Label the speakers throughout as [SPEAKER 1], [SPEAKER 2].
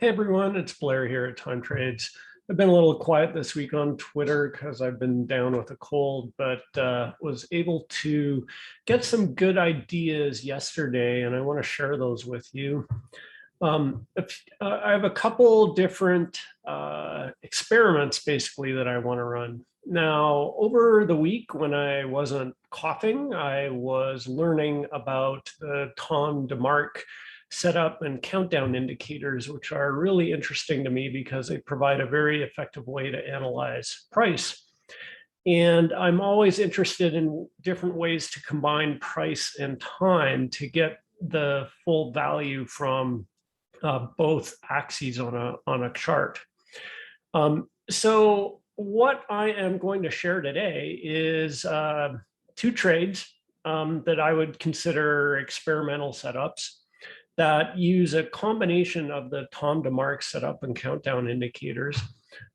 [SPEAKER 1] Hey everyone, it's Blair here at TimeTrades. I've been a little quiet this week on Twitter because I've been down with a cold, but was able to get some good ideas yesterday, and I want to share those with you. I have a couple different experiments basically that I want to run. Now, over the week when I wasn't coughing, I was learning about the Tom DeMark setup and countdown indicators, which are really interesting to me because they provide a very effective way to analyze price. And I'm always interested in different ways to combine price and time to get the full value from both axes on a chart. So what I am going to share today is two trades that I would consider experimental setups that use a combination of the Tom DeMark setup and countdown indicators,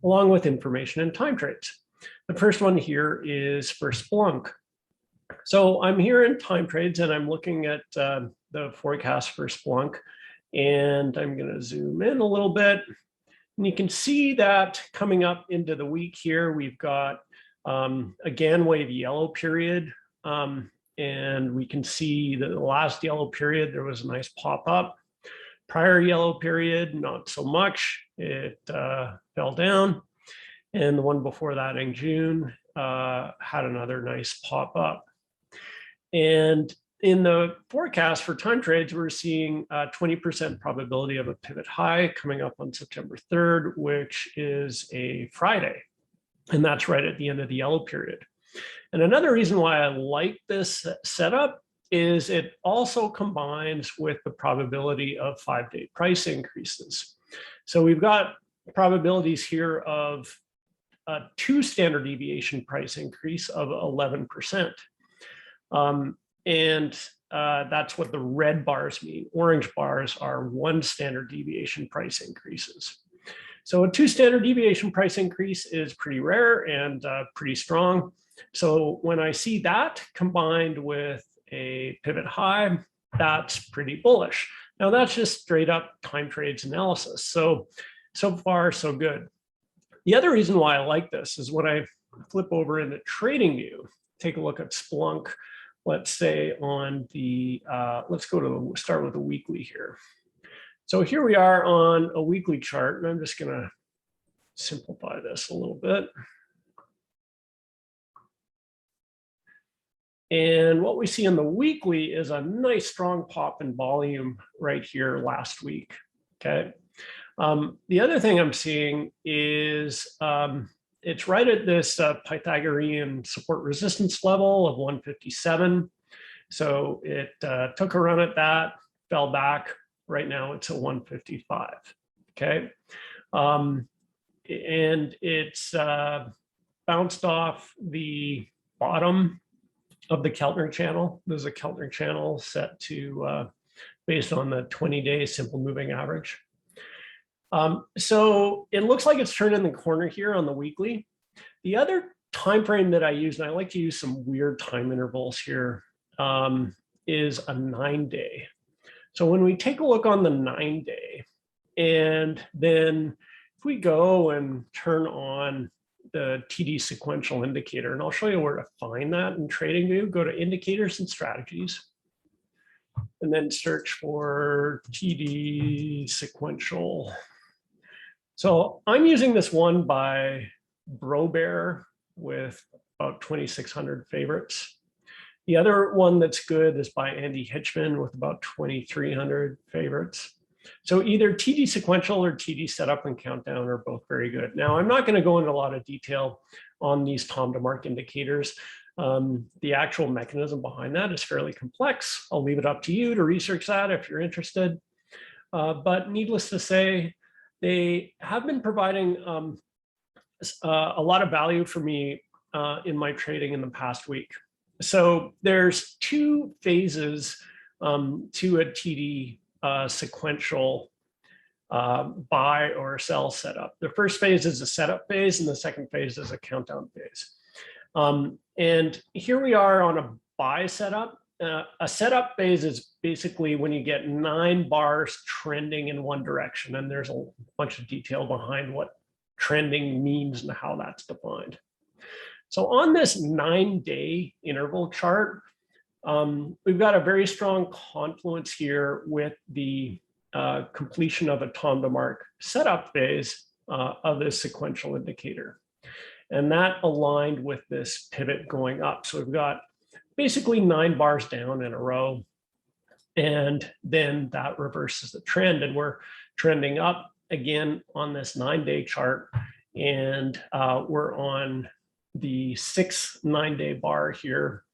[SPEAKER 1] along with information in TimeTrades. The first one here is for SPLK. So I'm here in TimeTrades and I'm looking at the forecast for SPLK, and I'm going to zoom in a little bit. And you can see that coming up into the week here, we've got a GAN wave yellow period. And we can see that the last yellow period, there was a nice pop up. Prior yellow period, not so much. It fell down. And the one before that in June had another nice pop up. And in the forecast for TimeTrades, we're seeing a 20% probability of a pivot high coming up on September 3rd, which is a Friday. And that's right at the end of the yellow period. And another reason why I like this setup is it also combines with the probability of 5-day price increases. So we've got probabilities here of a 2 standard deviation price increase of 11%. That's what the red bars mean. Orange bars are 1 standard deviation price increases. So a 2 standard deviation price increase is pretty rare and pretty strong. So when I see that combined with a pivot high, that's pretty bullish. Now that's just straight up TimeTrades analysis. So far, so good. The other reason why I like this is when I flip over into TradingView, take a look at SPLK, let's say on the, let's start with the weekly here. So here we are on a weekly chart, and I'm just going to simplify this a little bit. And what we see in the weekly is a nice strong pop in volume right here last week. Okay. The other thing I'm seeing is it's right at this Pythagorean support resistance level of 157. So it took a run at that, fell back. Right now it's at 155. Okay. And it's bounced off the bottom of the Keltner channel. There's a Keltner channel set to based on the 20-day simple moving average. So it looks like it's turning the corner here on the weekly. The other time frame that I use, and I like to use some weird time intervals here, is a 9-day. So when we take a look on the 9-day, and then if we go and turn on the TD Sequential Indicator, and I'll show you where to find that in TradingView. Go to Indicators and Strategies, and then search for TD Sequential. So I'm using this one by Brobear with about 2,600 favorites. The other one that's good is by Andy Hitchman with about 2,300 favorites. So either TD Sequential or TD Setup and Countdown are both very good. Now, I'm not going to go into a lot of detail on these Tom DeMark indicators. The actual mechanism behind that is fairly complex. I'll leave it up to you to research that if you're interested. But needless to say, they have been providing a lot of value for me in my trading in the past week. So there's 2 phases to a TD sequential buy or sell setup. The first phase is a setup phase, and the second phase is a countdown phase. And here we are on a buy setup. a setup phase is basically when you get 9 bars trending in one direction, and there's a bunch of detail behind what trending means and how that's defined. So on this 9-day interval chart, we've got a very strong confluence here with the completion of a Tom DeMark setup phase of this sequential indicator. And that aligned with this pivot going up. So we've got basically 9 bars down in a row, and then that reverses the trend, and we're trending up again on this 9-day chart, and we're on the 6th 9-day bar here.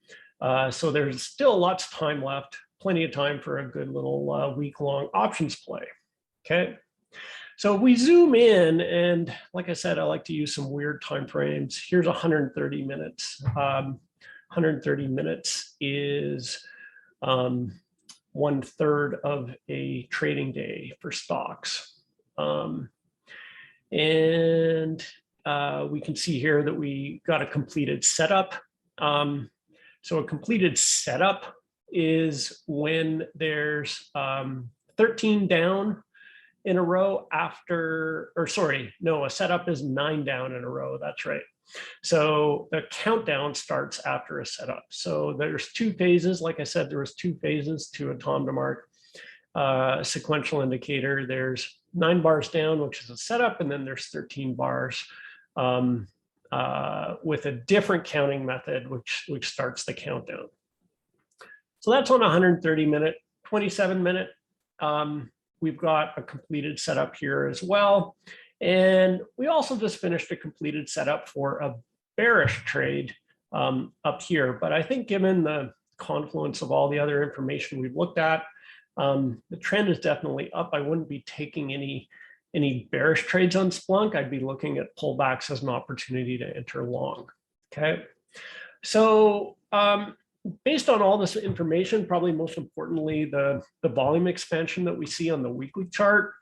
[SPEAKER 1] So there's still lots of time left, plenty of time for a good little week-long options play. Okay, so we zoom in, and like I said, I like to use some weird time frames. Here's 130 minutes. 130 minutes is 1/3 of a trading day for stocks. And we can see here that we got a completed setup. So a completed setup is when there's 13 down in a row after, or sorry, no, a setup is 9 down in a row. That's right. So the countdown starts after a setup. So there's 2 phases. Like I said, there was 2 phases to a Tom DeMark sequential indicator. There's 9 bars down, which is a setup, and then there's 13 bars with a different counting method, which starts the countdown. So that's on 130 minute, 27 minute. We've got a completed setup here as well. And we also just finished a completed setup for a bearish trade up here. But I think given the confluence of all the other information we've looked at, the trend is definitely up. I wouldn't be taking any bearish trades on SPLK. I'd be looking at pullbacks as an opportunity to enter long. Okay, so based on all this information, probably most importantly, the volume expansion that we see on the weekly chart,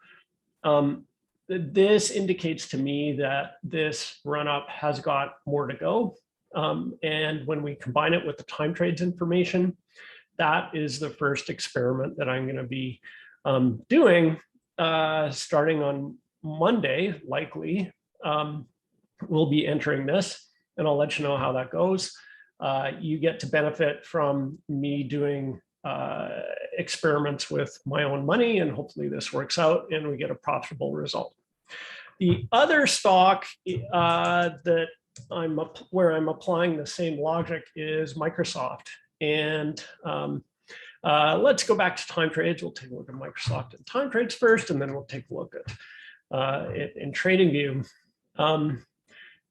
[SPEAKER 1] this indicates to me that this run up has got more to go. And when we combine it with the TimeTrades information, that is the first experiment that I'm going to be doing starting on Monday, likely. We'll be entering this, and I'll let you know how that goes. You get to benefit from me doing experiments with my own money, and hopefully this works out and we get a profitable result. The other stock that where I'm applying the same logic is Microsoft. And let's go back to TimeTrades. We'll take a look at Microsoft and TimeTrades first, and then we'll take a look at it in TradingView.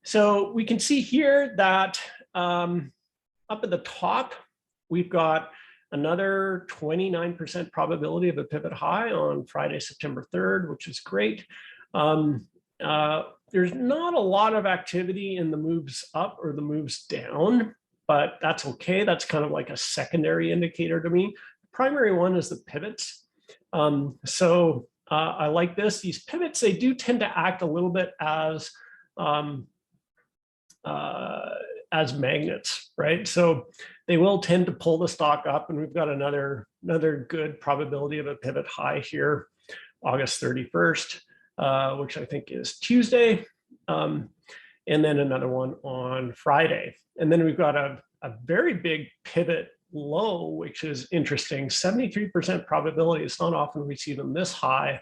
[SPEAKER 1] So we can see here that up at the top, we've got another 29% probability of a pivot high on Friday, September 3rd, which is great. There's not a lot of activity in the moves up or the moves down, but that's okay. That's kind of like a secondary indicator to me. The primary one is the pivots. So I like this. These pivots, they do tend to act a little bit as magnets, right? So they will tend to pull the stock up, and we've got another good probability of a pivot high here, August 31st, which I think is Tuesday, and then another one on Friday. And then we've got a very big pivot low, which is interesting, 73% probability. It's not often we see them this high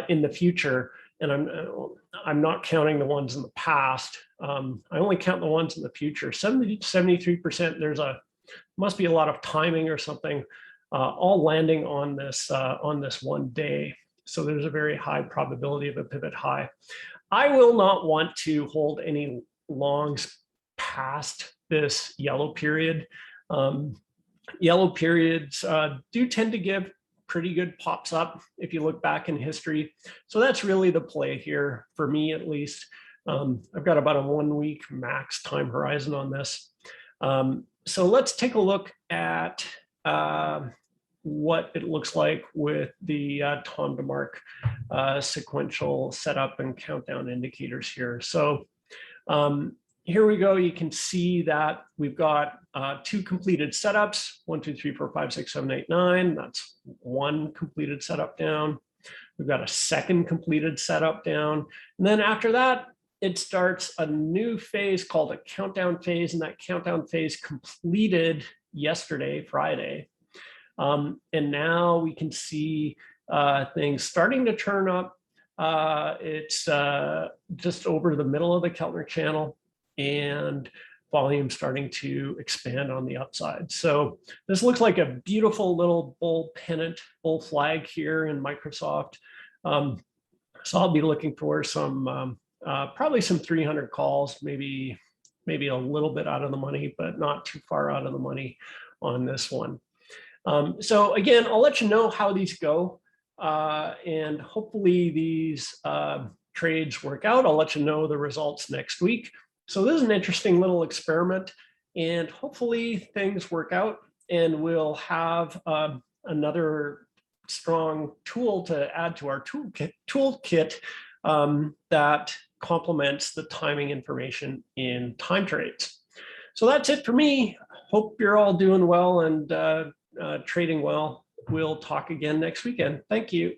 [SPEAKER 1] in the future. And I'm not counting the ones in the past. I only count the ones in the future. 73%. Must be a lot of timing or something, all landing on this one day. So there's a very high probability of a pivot high. I will not want to hold any longs past this yellow period. Yellow periods do tend to give pretty good pops up if you look back in history. So that's really the play here for me, at least. I've got about a 1 week max time horizon on this. So let's take a look at what it looks like with the Tom DeMark sequential setup and countdown indicators here. So here we go. You can see that we've got 2 completed setups, 1, 2, 3, 4, 5, 6, 7, 8, 9. That's 1 completed setup down. We've got a 2nd completed setup down. And then after that, it starts a new phase called a countdown phase. And that countdown phase completed yesterday, Friday. And now we can see things starting to turn up. It's just over the middle of the Keltner channel, and volume starting to expand on the upside. So this looks like a beautiful little bull pennant, bull flag here in Microsoft. So I'll be looking for some, probably some 300 calls, maybe a little bit out of the money, but not too far out of the money on this one. So again, I'll let you know how these go, and hopefully these trades work out. I'll let you know the results next week. So this is an interesting little experiment, and hopefully things work out, and we'll have another strong tool to add to our toolkit that complements the timing information in TimeTrades. So that's it for me. Hope you're all doing well and trading well. We'll talk again next weekend. Thank you.